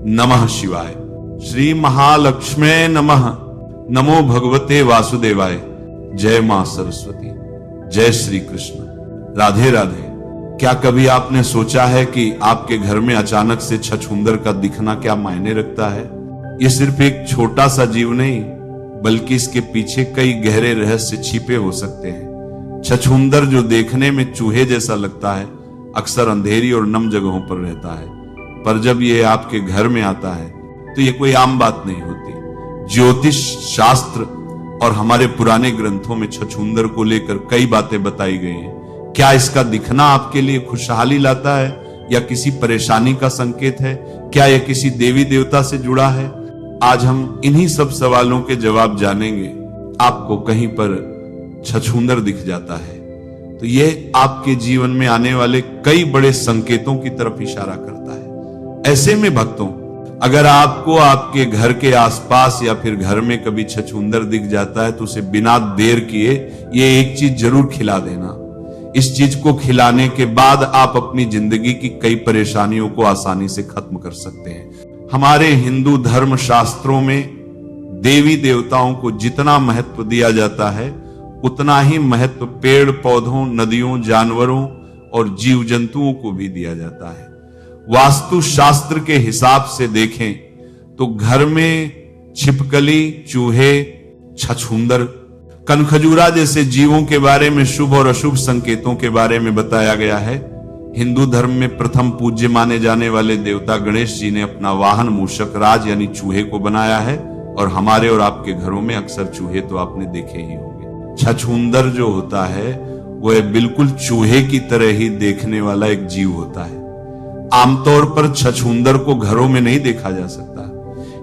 नमः शिवाय। श्री महालक्ष्मे नमः। नमो भगवते वासुदेवाय। जय मां सरस्वती। जय श्री कृष्ण। राधे राधे। क्या कभी आपने सोचा है कि आपके घर में अचानक से छछूंदर का दिखना क्या मायने रखता है? ये सिर्फ एक छोटा सा जीव नहीं, बल्कि इसके पीछे कई गहरे रहस्य छिपे हो सकते हैं। छछूंदर, जो देखने में चूहे जैसा लगता है, अक्सर अंधेरी और नम जगहों पर रहता है, पर जब ये आपके घर में आता है तो ये कोई आम बात नहीं होती। ज्योतिष शास्त्र और हमारे पुराने ग्रंथों में छछूंदर को लेकर कई बातें बताई गई हैं। क्या इसका दिखना आपके लिए खुशहाली लाता है या किसी परेशानी का संकेत है? क्या यह किसी देवी देवता से जुड़ा है? आज हम इन्हीं सब सवालों के जवाब जानेंगे। आपको कहीं पर छछूंदर दिख जाता है तो यह आपके जीवन में आने वाले कई बड़े संकेतों की तरफ इशारा करता है। ऐसे में भक्तों, अगर आपको आपके घर के आसपास या फिर घर में कभी छछूंदर दिख जाता है तो उसे बिना देर किए ये एक चीज जरूर खिला देना। इस चीज को खिलाने के बाद आप अपनी जिंदगी की कई परेशानियों को आसानी से खत्म कर सकते हैं। हमारे हिंदू धर्म शास्त्रों में देवी देवताओं को जितना महत्व दिया जाता है, उतना ही महत्व पेड़ पौधों, नदियों, जानवरों और जीव जंतुओं को भी दिया जाता है। वास्तु शास्त्र के हिसाब से देखें तो घर में छिपकली, चूहे, छछूंदर, कनखजूरा जैसे जीवों के बारे में शुभ और अशुभ संकेतों के बारे में बताया गया है। हिंदू धर्म में प्रथम पूज्य माने जाने वाले देवता गणेश जी ने अपना वाहन मूषक राज यानी चूहे को बनाया है, और हमारे और आपके घरों में अक्सर चूहे तो आपने देखे ही होंगे। छछूंदर जो होता है वह बिल्कुल चूहे की तरह ही देखने वाला एक जीव होता है। आमतौर पर छछूंदर को घरों में नहीं देखा जा सकता,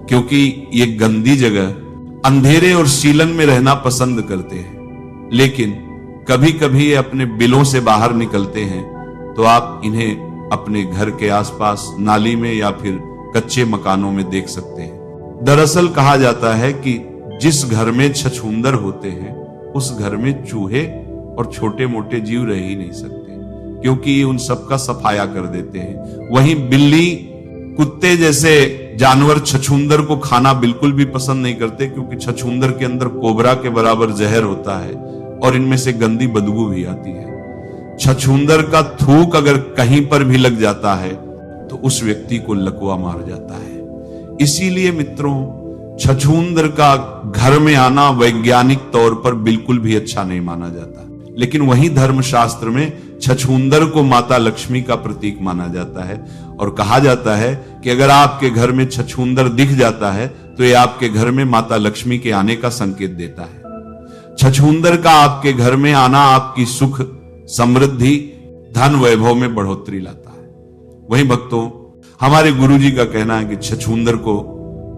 क्योंकि ये गंदी जगह, अंधेरे और सीलन में रहना पसंद करते हैं। लेकिन कभी कभी ये अपने बिलों से बाहर निकलते हैं तो आप इन्हें अपने घर के आसपास नाली में या फिर कच्चे मकानों में देख सकते हैं। दरअसल कहा जाता है कि जिस घर में छछूंदर होते हैं उस घर में चूहे और छोटे मोटे जीव रह ही नहीं सकते, क्योंकि ये उन सबका सफाया कर देते हैं। वहीं बिल्ली, कुत्ते जैसे जानवर छछूंदर को खाना बिल्कुल भी पसंद नहीं करते, क्योंकि छछूंदर के अंदर कोबरा के बराबर जहर होता है और इनमें से गंदी बदबू भी आती है। छछूंदर का थूक अगर कहीं पर भी लग जाता है तो उस व्यक्ति को लकवा मार जाता है। इसीलिए मित्रों, छछूंदर का घर में आना वैज्ञानिक तौर पर बिल्कुल भी अच्छा नहीं माना जाता। लेकिन वही धर्मशास्त्र में छछूंदर को माता लक्ष्मी का प्रतीक माना जाता है, और कहा जाता है कि अगर आपके घर में छछूंदर दिख जाता है तो यह आपके घर में माता लक्ष्मी के आने का संकेत देता है। छछूंदर का आपके घर में आना आपकी सुख, समृद्धि, धन वैभव में बढ़ोतरी लाता है। वहीं भक्तों, हमारे गुरुजी का कहना है कि छछूंदर को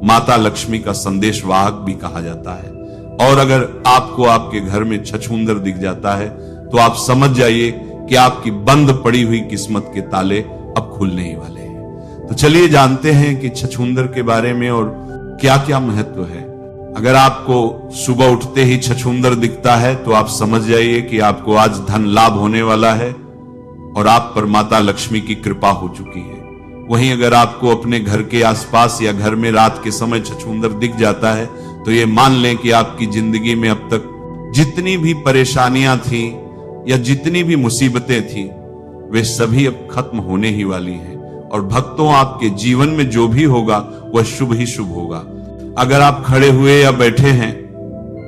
माता लक्ष्मी का संदेश वाहक भी कहा जाता है, और अगर आपको आपके घर में छछूंदर दिख जाता है तो आप समझ जाइए कि आपकी बंद पड़ी हुई किस्मत के ताले अब खुलने ही वाले हैं। तो चलिए जानते हैं कि छछूंदर के बारे में और क्या क्या महत्व है। अगर आपको सुबह उठते ही छछूंदर दिखता है तो आप समझ जाइए कि आपको आज धन लाभ होने वाला है और आप पर माता लक्ष्मी की कृपा हो चुकी है। वहीं अगर आपको अपने घर के आसपास या घर में रात के समय छछूंदर दिख जाता है तो ये मान लें कि आपकी जिंदगी में अब तक जितनी भी परेशानियां थी या जितनी भी मुसीबतें थी वे सभी अब खत्म होने ही वाली हैं, और भक्तों, आपके जीवन में जो भी होगा वह शुभ ही शुभ होगा। अगर आप खड़े हुए या बैठे हैं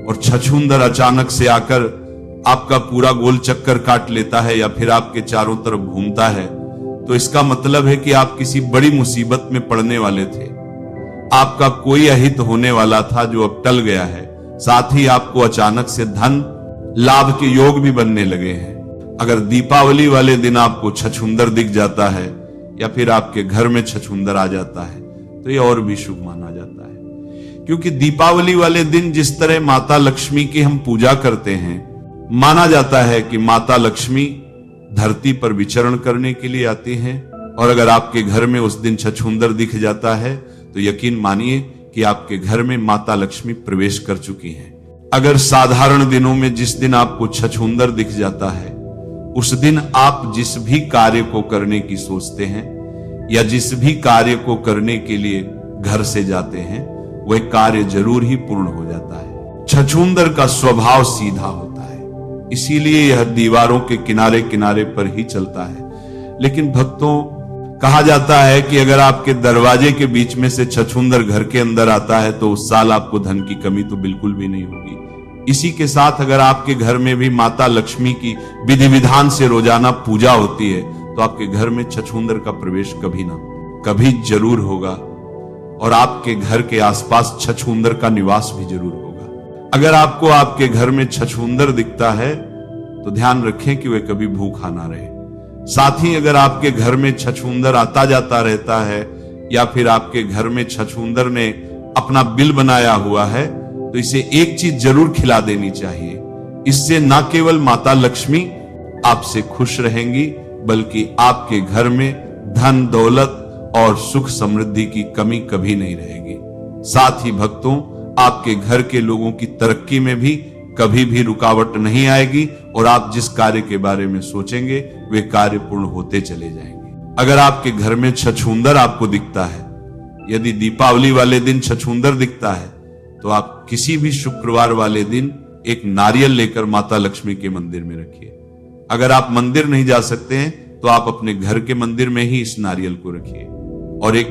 और छछूंदर अचानक से आकर आपका पूरा गोल चक्कर काट लेता है या फिर आपके चारों तरफ घूमता है, तो इसका मतलब है कि आप किसी बड़ी मुसीबत में पड़ने वाले थे। आपका कोई अहित होने वाला था जो अब टल गया है। साथ ही आपको अचानक से धन लाभ के योग भी बनने लगे हैं। अगर दीपावली वाले दिन आपको छछूंदर दिख जाता है या फिर आपके घर में छछूंदर आ जाता है तो यह और भी शुभ माना जाता है, क्योंकि दीपावली वाले दिन जिस तरह माता लक्ष्मी की हम पूजा करते हैं, माना जाता है कि माता लक्ष्मी धरती पर विचरण करने के लिए आती हैं, और अगर आपके घर में उस दिन छछूंदर दिख जाता है तो यकीन मानिए कि आपके घर में माता लक्ष्मी प्रवेश कर चुकी हैं। अगर साधारण दिनों में जिस दिन आपको छछूंदर दिख जाता है, उस दिन आप जिस भी कार्य को करने की सोचते हैं, या जिस भी कार्य को करने के लिए घर से जाते हैं वह कार्य जरूर ही पूर्ण हो जाता है। छछूंदर का स्वभाव सीधा होता है, इसीलिए यह दीवारों के किनारे किनारे पर ही चलता है। लेकिन भक्तों, कहा जाता है कि अगर आपके दरवाजे के बीच में से छछूंदर घर के अंदर आता है तो उस साल आपको धन की कमी तो बिल्कुल भी नहीं होगी। इसी के साथ अगर आपके घर में भी माता लक्ष्मी की विधि विधान से रोजाना पूजा होती है तो आपके घर में छछूंदर का प्रवेश कभी ना कभी जरूर होगा, और आपके घर के आसपास छछूंदर का निवास भी जरूर होगा। अगर आपको आपके घर में छछूंदर दिखता है तो ध्यान रखें कि वह कभी भूखा ना रहे। साथ ही अगर आपके घर में छछूंदर आता जाता रहता है या फिर आपके घर में छछूंदर ने अपना बिल बनाया हुआ है तो इसे एक चीज जरूर खिला देनी चाहिए। इससे न केवल माता लक्ष्मी आपसे खुश रहेंगी बल्कि आपके घर में धन दौलत और सुख समृद्धि की कमी कभी नहीं रहेगी। साथ ही भक्तों, आपके घर के लोगों की तरक्की में भी कभी भी रुकावट नहीं आएगी और आप जिस कार्य के बारे में सोचेंगे वे कार्य पूर्ण होते चले जाएंगे। अगर आपके घर में छछूंदर आपको दिखता है, यदि दीपावली वाले दिन छछूंदर दिखता है तो आप किसी भी शुक्रवार वाले दिन एक नारियल लेकर माता लक्ष्मी के मंदिर में रखिए। अगर आप मंदिर नहीं जा सकते हैं तो आप अपने घर के मंदिर में ही इस नारियल को रखिए और एक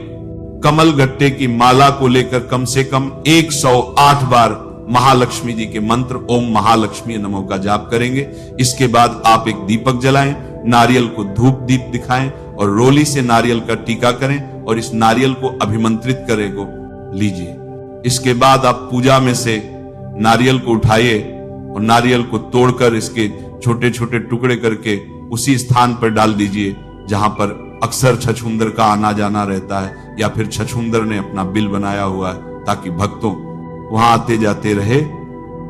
कमल गट्टे की माला को लेकर कम से कम 108 बार महालक्ष्मी जी के मंत्र ओम महालक्ष्मी नमो का जाप करेंगे। इसके बाद आप एक दीपक जलाएं, नारियल को धूप दीप दिखाएं और रोली से नारियल का टीका करें और इस नारियल को अभिमंत्रित करे को लीजिए। इसके बाद आप पूजा में से नारियल को उठाइए और नारियल को तोड़कर इसके छोटे छोटे टुकड़े करके उसी स्थान पर डाल दीजिए जहां पर अक्सर छछूंदर का आना जाना रहता है या फिर छछूंदर ने अपना बिल बनाया हुआ है, ताकि भक्तों वहां आते जाते रहे।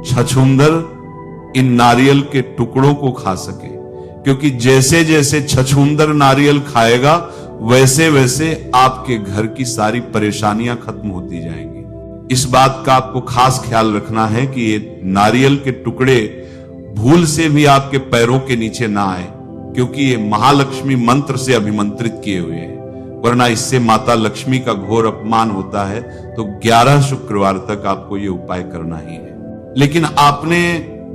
छछूंदर इन नारियल के टुकड़ों को खा सके, क्योंकि जैसे जैसे छछूंदर नारियल खाएगा वैसे वैसे आपके घर की सारी परेशानियां खत्म होती जाएंगी। इस बात का आपको खास ख्याल रखना है कि ये नारियल के टुकड़े भूल से भी आपके पैरों के नीचे ना आए, क्योंकि ये महालक्ष्मी मंत्र से अभिमंत्रित किए हुए हैं, वरना इससे माता लक्ष्मी का घोर अपमान होता है। तो 11 शुक्रवार तक आपको ये उपाय करना ही है। लेकिन आपने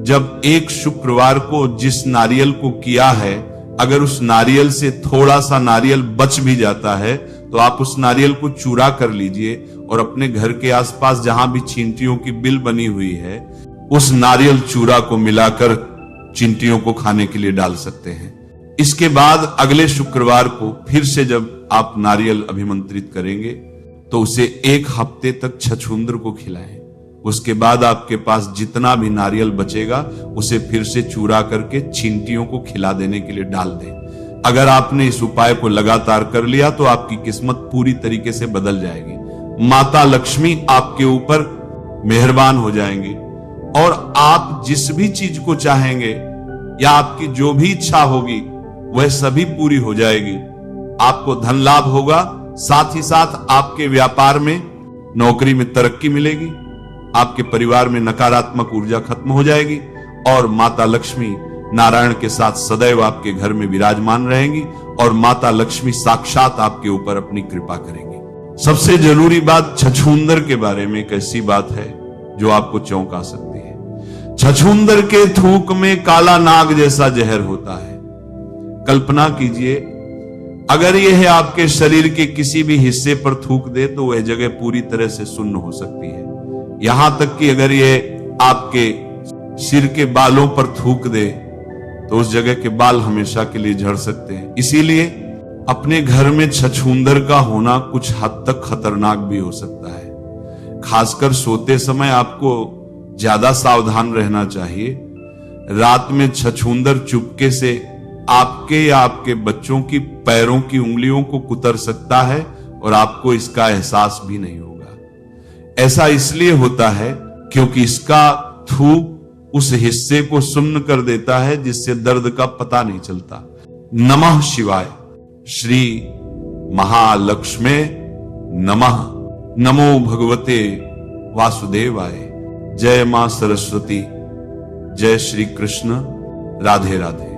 जब एक शुक्रवार को जिस नारियल को किया है, अगर उस नारियल से थोड़ा सा नारियल बच भी जाता है तो आप उस नारियल को चूरा कर लीजिए और अपने घर के आसपास जहां भी चींटियों की बिल बनी हुई है उस नारियल चूरा को मिलाकर चींटियों को खाने के लिए डाल सकते हैं। इसके बाद अगले शुक्रवार को फिर से जब आप नारियल अभिमंत्रित करेंगे तो उसे 1 हफ्ते तक छछूंदर को खिलाएं। उसके बाद आपके पास जितना भी नारियल बचेगा उसे फिर से चूरा करके चींटियों को खिला देने के लिए डाल दें। अगर आपने इस उपाय को लगातार कर लिया तो आपकी किस्मत पूरी तरीके से बदल जाएगी। माता लक्ष्मी आपके ऊपर मेहरबान हो जाएंगी और आप जिस भी चीज को चाहेंगे या आपकी जो भी इच्छा होगी वह सभी पूरी हो जाएगी। आपको धन लाभ होगा, साथ ही साथ आपके व्यापार में नौकरी में तरक्की मिलेगी, आपके परिवार में नकारात्मक ऊर्जा खत्म हो जाएगी और माता लक्ष्मी नारायण के साथ सदैव आपके घर में विराजमान रहेंगी और माता लक्ष्मी साक्षात आपके ऊपर अपनी कृपा करेंगी। सबसे जरूरी बात छछूंदर के बारे में एक ऐसी बात है जो आपको चौंका सकती है। छछूंदर के थूक में काला नाग जैसा जहर होता है। कल्पना कीजिए, अगर यह आपके शरीर के किसी भी हिस्से पर थूक दे तो वह जगह पूरी तरह से सुन्न हो सकती है। यहां तक कि अगर यह आपके सिर के बालों पर थूक दे तो उस जगह के बाल हमेशा के लिए झड़ सकते हैं। इसीलिए अपने घर में छछूंदर का होना कुछ हद तक खतरनाक भी हो सकता है। खासकर सोते समय आपको ज्यादा सावधान रहना चाहिए। रात में छछूंदर चुपके से आपके या आपके बच्चों की पैरों की उंगलियों को कुतर सकता है और आपको इसका एहसास भी नहीं होगा। ऐसा इसलिए होता है क्योंकि इसका थूक उस हिस्से को सुन्न कर देता है जिससे दर्द का पता नहीं चलता। नमः शिवाय। श्री महालक्ष्मे नमः। नमो भगवते वासुदेवाय। जय मां सरस्वती। जय श्री कृष्ण। राधे राधे।